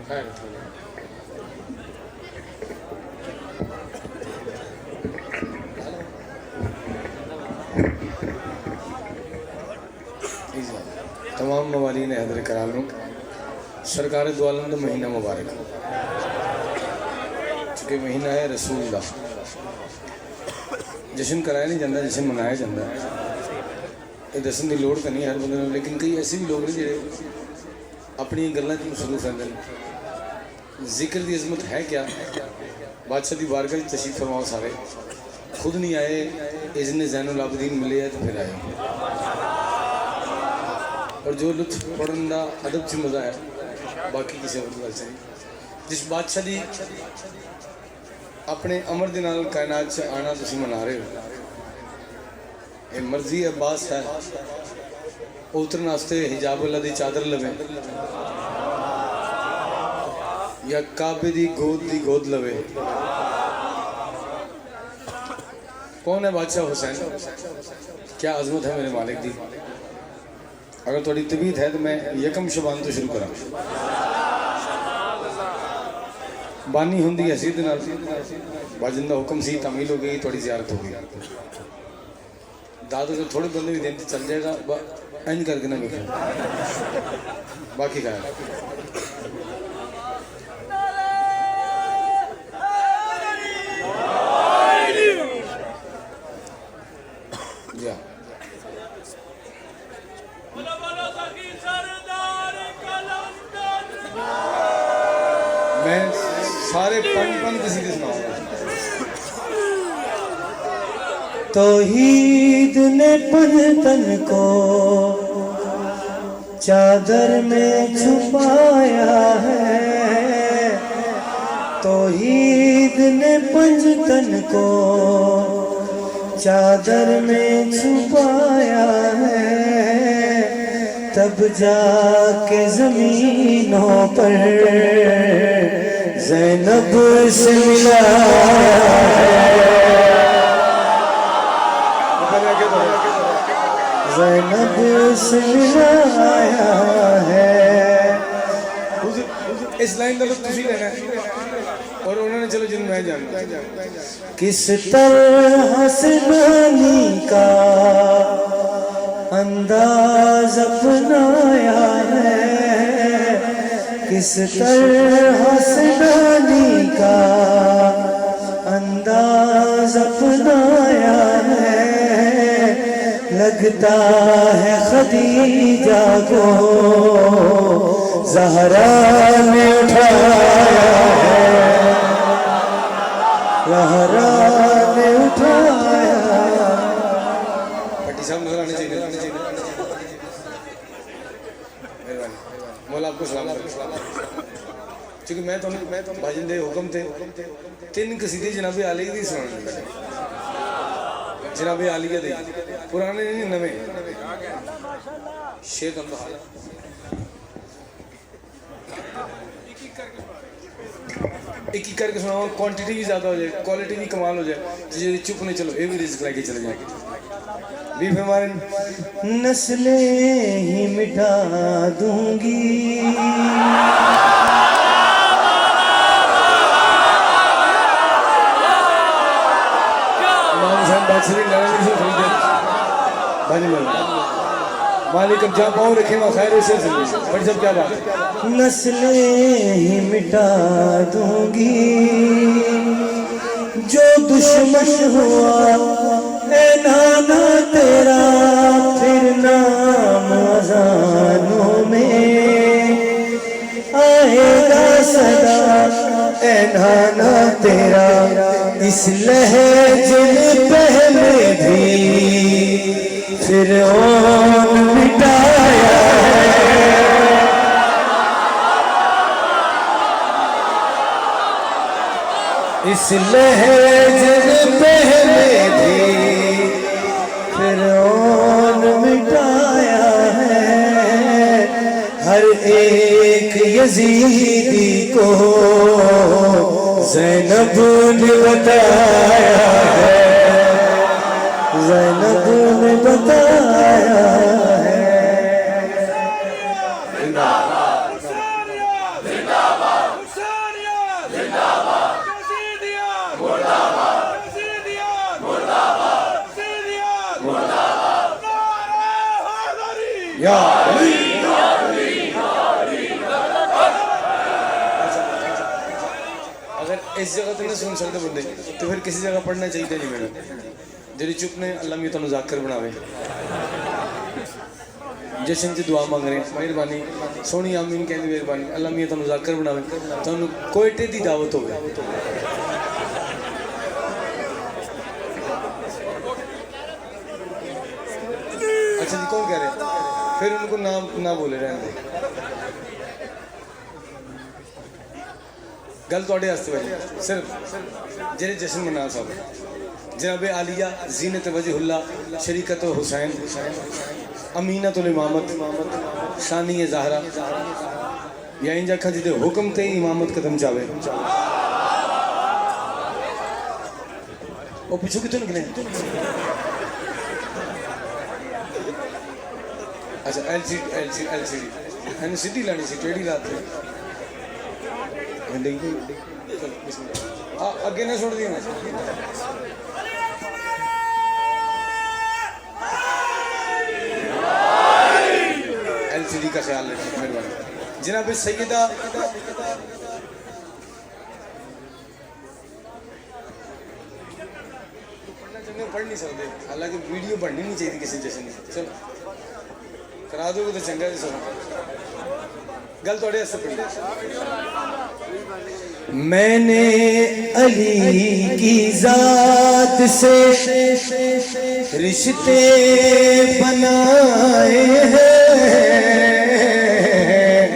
तमाम मवालीन हैदर कराम सरकार दुआलन का महीना मुबारक, चूँकि महीना है रसूल का, जश्न कराया नहीं जाता, जश्न मनाया जाता है। ये दसन की लोड़ तो नहीं हर बंदे, लेकिन कई ऐसे भी लोग ने जो अपनी गल्लां च मसरूफ रहते हैं। जिक्र की अजमत है क्या? बादशाह की बारगाह तशरीफ फरमाओ, सारे खुद नहीं आए, इज़्न ज़ैनुल आबिदीन मिले है तो फिर आए। और जो लुत्फ पढ़ने का अदब से मज़ा है बाकी किसी और गल से। जिस बादशाह की अपने अमर के नाल कायनात से आना तुम मना रहे हो, ये मर्जी अब्बास है उतरने वास्ते हिजाब अल्लाह की चादर लवे या काबे की गोद लवे। कौन है बादशाह हुसैन? क्या अजमत है मेरे मालिक की। अगर थोड़ी तबीयत है तो मैं यकम शबान तो शुरू करा। बानी होंगी हसीद बाजन का हुक्म सी, तामील हो गई, थोड़ी ज़ियारत हो गई। दादू जो थोड़े बंदे भी दिन चल जाएगा, इंज करके ना लिखा बाकी का मैं सारे पन किसी के सुनाऊंगा। तौहीद ने पन को चादर में छुपाया है, तौहीद ने पंजतन को चादर में छुपाया है। तब जाके जमीनों पर ज़ैनब से मिला ज़ैनब से मिलाया है। इस लाइन का तुसी लेना है और उन्होंने चलो जिन मैं जानता। किस तरह से नानी का अंदाज अपनाया है, किस तरह से नानी का अंदाज अपनाया है। लगता है खदीजा को ज़हरा ने उठाया है, ज़हरा ने उठाया। पट्टी साहब नजर आने चाहिए। मौला आपको सलाम। क्योंकि मैं तो भाजन दे हुक्म थे 3 कसीदे जनाबे आली दी सुनाने, जनाबे आलिया दे, पुराने नहीं नवे शेर तुम तो हाल एक एक करके सुनाओ। क्वांटिटी भी ज़्यादा हो जाए, क्वालिटी भी कमाल हो जाए। जी चुप नहीं, चलो ये भी रिस्क लेके चले जाएंगे। भी हमारे नस्लें ही मिटा दूंगी, मालिक अब जहाँ पाँव रखे वहाँ खैर से बड़ी सब क्या बात है। नस्लें ही मिटा दूंगी, जो दुश्मन हुआ ए नाना तेरा फिर नाम अज़ानों में आएगा सदा। ए नाना तेरा इस लहजे पहले भी फिरौन मिटाया है। इस लहजे पहले भी फिरौन मिटाया है। हर एक यजीदी को ज़ैनब ने बताया है, ज़ैनब ने बताया है। जिंदाबाद जिंदाबाद या अली। अगर इस जगह तो नहीं सुन सकते बंदे तो फिर किसी जगह पढ़ना चाहिए नहीं मैंने। जी चुप ने अल्लाह मैं तुहानू जाकर बनावे। जशन च दुआ मांग रहे मेहरबानी सोहनी आमीन कहती मेहरबानी अल्लाह मैं तुहानू जाकर बनावे। तुहानू कोयटे की दावत हो गई। अच्छा जी कौन कह रहे फिर उनको नाम ना बोले रहने दे। गल थोड़े वास्ते भाई सिर्फ जेरे जश्न मना साहब जनाब आलिया जीनत वजहुल्ला शरीकत हुसैन अमीनतुल इमामत शानी ज़हरा या इंज आखा जिदे हुक्म ते इमामत कदम चावे वो पिछू कितों निकले। अच्छा एलसीडी मैंने सीधी लानी सी टेढ़ी रात अगे ना छोड़ दिया। एलसीडी का ख्याल रखें मेहरबानी जनाब सैयदा पढ़ नहीं सकते हालांकि वीडियो बढ़नी नहीं चाहिए किसी जैसे नहीं। चलो करा दोगे तो चंगा जी सुनो गल थोड़े ऐसे पढ़ी। मैंने अली की जात से रिश्ते बनाए हैं।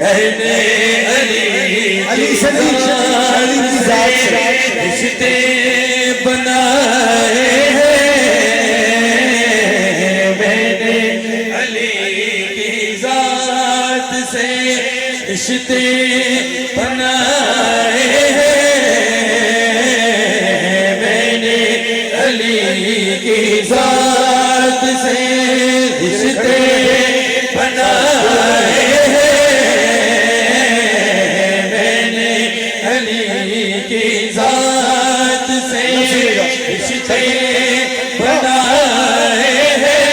मैंने अली से रिश्ते बनाए हैं। मैंने अली की जात से रिश्ते बनाए हैं। मैंने अली की जात से रिश्ते बनाए हैं। मैंने अली की जात से रिश्ते बनाए हैं।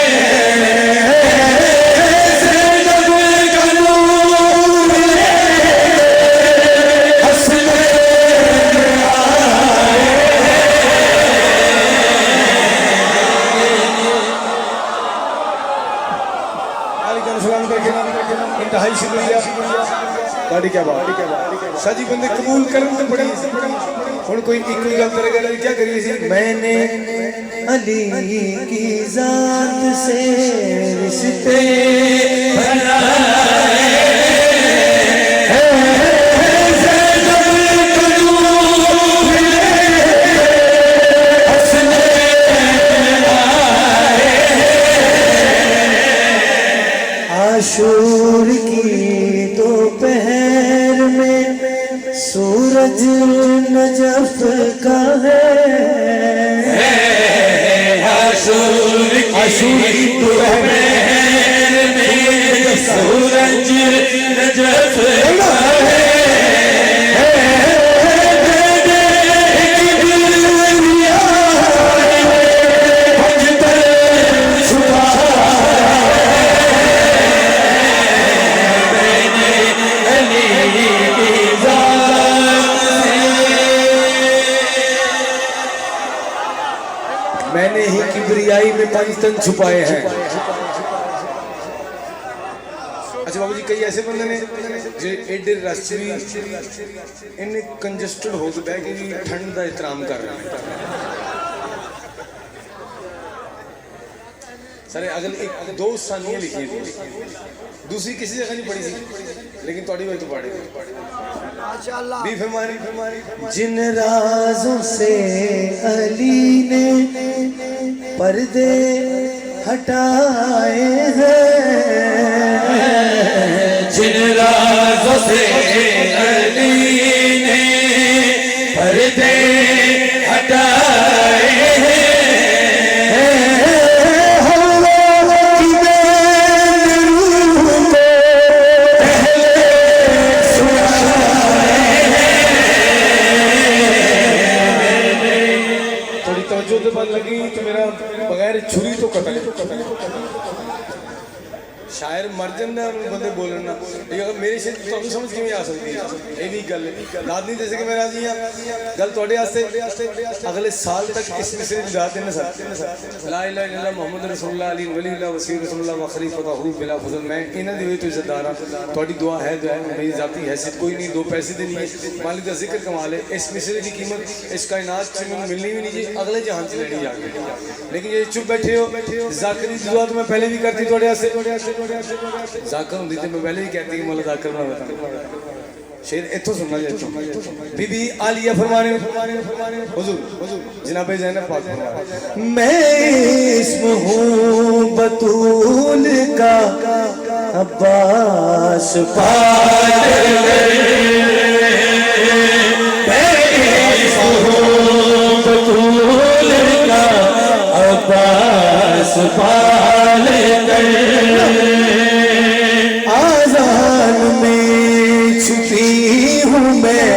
इंतहाई शुक्रिया ताड़ी क्या बात साजी बंदे कबूल करन तो बड़ी हुण कोई एक कोई गल करेगा क्या करिए सी। मैंने अली की जात से रिश्ते बनाए आशूर की दोपहर में सूरज नजफ का है। आशूर की दोपहर में सूरज नजफ का है। मैंने ही किबरियाई में पंचतन छुपाए हैं। अच्छा बाबू जी कई ऐसे बंदे ने जो एडे रश भी इन्ने कंजस्टेड हो तो बह के भी ठंड का एहतराम कर रहे हैं। सारे अगल एक दो सानियां लिखी थी दूसरी किसी जगह नहीं पढ़ी थी लेकिन थोड़ी वही तो पढ़ी थी। जिन राजों से अली ने पर्दे हटाए हैं। जिन राजों से अली ने पर्दे हटाए हैं। लगी तो मेरा बगैर छुरी तो कतल शायर मर जाता बंदे बोलना अगर मेरे शेर तुहानू समझ किवें आ सकती है ये भी गल दाद नहीं दे सके मैं राजी हाँ गल तुहाडे वास्ते अगले साल तक इस मिसरे की दाद देना सर ला इलाहा इल्लल्लाह मुहम्मद रसूलुल्लाह अली वलीउल्लाह वसीर रसूलुल्लाह व खलीफतहू बिला फजल मैं इन्हां दी वजह तो इज्जतदार हां तुहाडी दुआ है मेरी जाती हैसियत कोई नहीं दो पैसे दी नहीं है मालिक दा जिक्र कमा ले इस मिसरे की कीमत इस कायनात च मैनूं मिलनी भी नहीं जी अगले जहान च लेनी जाके लेकिन ये चुप बैठे हो जाकिर की दुआ तो मैं पहले भी करती थोड़े वास्ते जाकिर होंदी ते मैं पहले भी कहती कि मौला जाकिर बना बता शेर इत्थों सुनना जी इत्थों बीबी आलिया फरमाने हुजूर जनाब ज़ैनब पाक फरमाने मैं इसम हूँ बतूल का अब्बास पाल आजान में छुपी हूँ मैं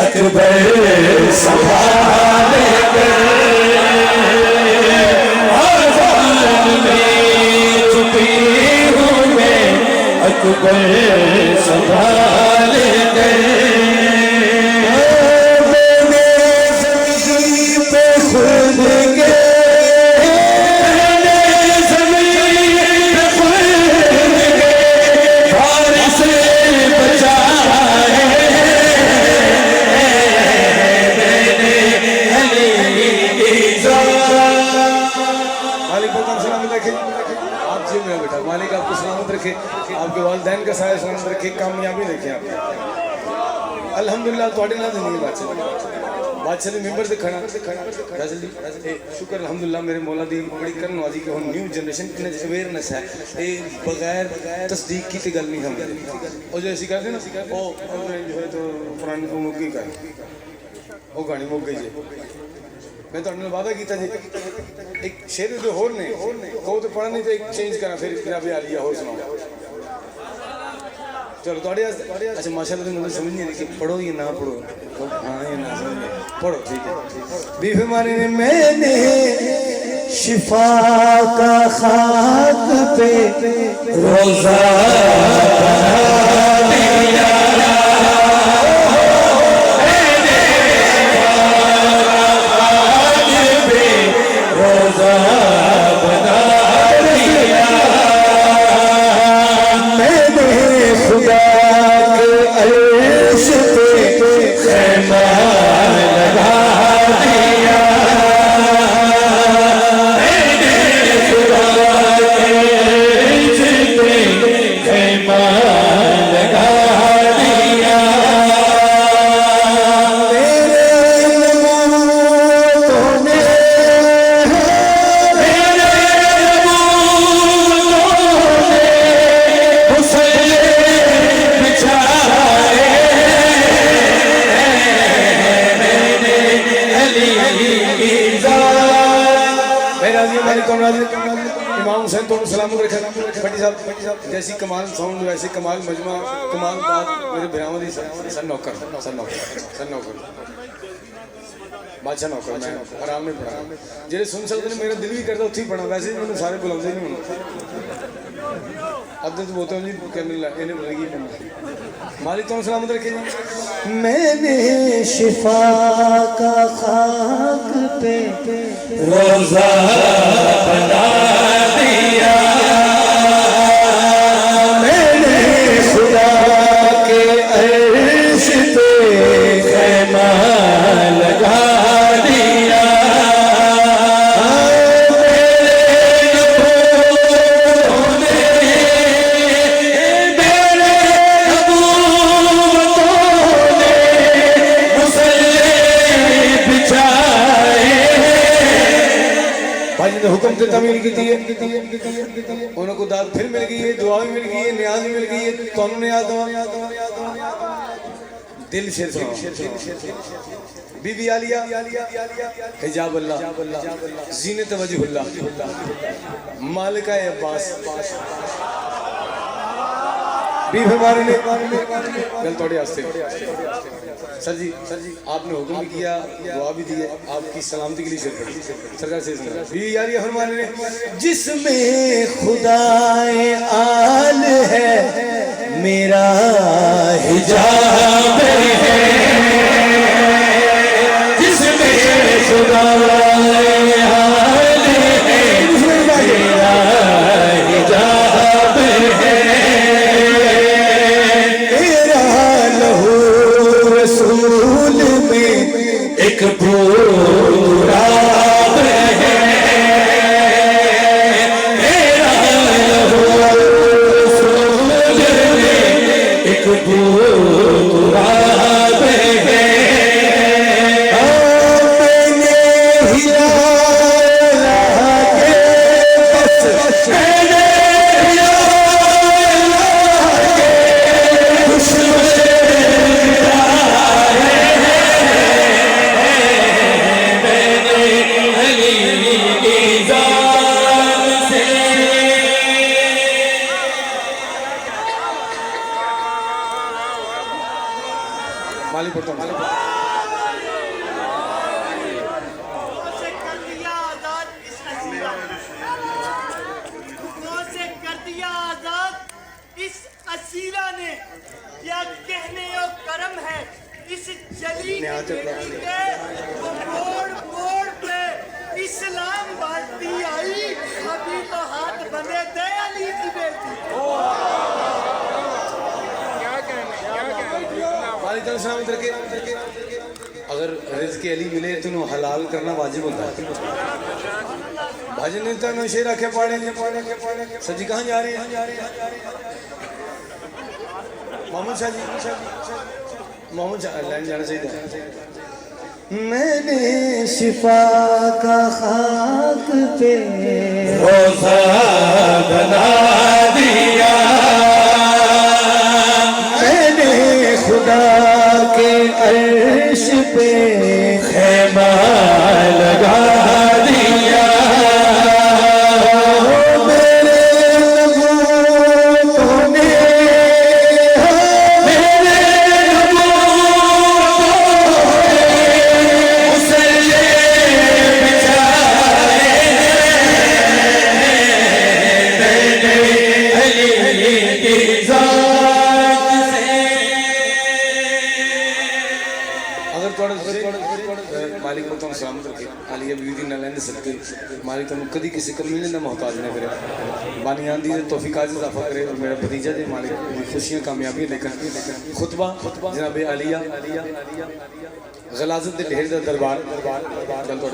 अकबर संभाल आजान में छुपी हूँ मैं अकबर संभाल मैंने ज़मीन पे खुद के मालिक आपको सलामत रखे आपके वालिदैन का साया सलामत रखे कामयाबी रखे आप अल्हम्दुलिल्लाह थोड़े नाल जिंदगी बादशाह ने मिंबर से खड़ा जल्दी शुक्र अल्हम्दुलिल्लाह मेरे मौला दी बड़ी करन वाजी कि हुन न्यू जनरेशन इन्ने अवेयरनेस है ये बगैर तस्दीक की ते गल नहीं समझदे ओ जो ऐसी करदे ना ओ जो है तो पुरानी ओ मुक्की का ओ गानी मुक गई जे मैं तो वादा किया जी एक शेर जो होर ने कहो तो पढ़ा नहीं तो एक चेंज करा फिर जनाब आलिया होर सुनाओ चलो थोड़े अच्छा माशाल्लाह तो मुझे समझ नहीं आई कि पढ़ो या ना पढ़ो हाँ या ना समझ पढ़ो ठीक है बीफ मारी ने मैंने शिफा का खाक पे रोजा इमाम हुसैन तो सलामत रखे भट्टी साहब जैसी कमाल साउंड वैसी कमाल मजमा कमाल बात मेरे भरावां दी सन नौकर बादशाह नौकर मैं आराम में पढ़ा जेडे सुन सकते हैं मेरा दिल भी करता उत्थे ही पढ़ा वैसे मैंने सारे बुलाते नहीं हुण अद्दे तो बोतल जी कहने इन्हें लगी मालिक तो सलामत रखे जी मैंने शिफा का खाक पे रोजा बना दिया मैंने खुदा के अर्श पे खैमा लगा दिया हुक्म से तमील की उनको दाद फिर मिल गई है दुआ भी मिल गई है न्याज भी मिल गई है तुहानू न्याज दवा दिल शेर सुनाओ बीबी आलिया हिजाब अल्लाह जीनत वजहुल्लाह मालिका अब्बास बीफ हमारे ने गल थोड़े वास्ते सर जी आपने हुक्म भी किया दुआ भी दी है आपकी सलामती के लिए सरकार से भी यार ये फरमाने ने जिसमें खुदाए हिजाब है जिसमें खुदा हिजाब है तेरा लहू रसूल में एक पूरा मालिक पढ़ता हूँ इस असीरा ने क्या कहने और करम है इस जली की बेटी के वो मोड़ मोड़ पे इस्लाम बांटती आई अभी तो हाथ बंधे थे अली की बेटी अगर रिज़्क़ अली मिले तो हलाल करना वाजिब होता है। भाजन ने तो शेर आखे पाड़े सजी कहाँ जा रहे हैं मोहम्मद शाह जी मोहम्मद शाह लाइन जाना चाहिए। मैंने शिफा का खाक पे रोज़ा बना दिया मैंने खुदा के अर्श पे खैमा लगा दिया मेरे नबूतों ने मालिक को तुम सलामत रखे अली बीवी ना लेंदे सकते मालिक तुम कभी किसी कमी ना मोहताज न करे बानी आंदी दे तौफीक आज इजाफा करे और मेरा भतीजा दे मालिक खुशियां कामयाबी लेकर खुतबा जनाब अलिया गलाजत दे ढेर दा दरबार चल तो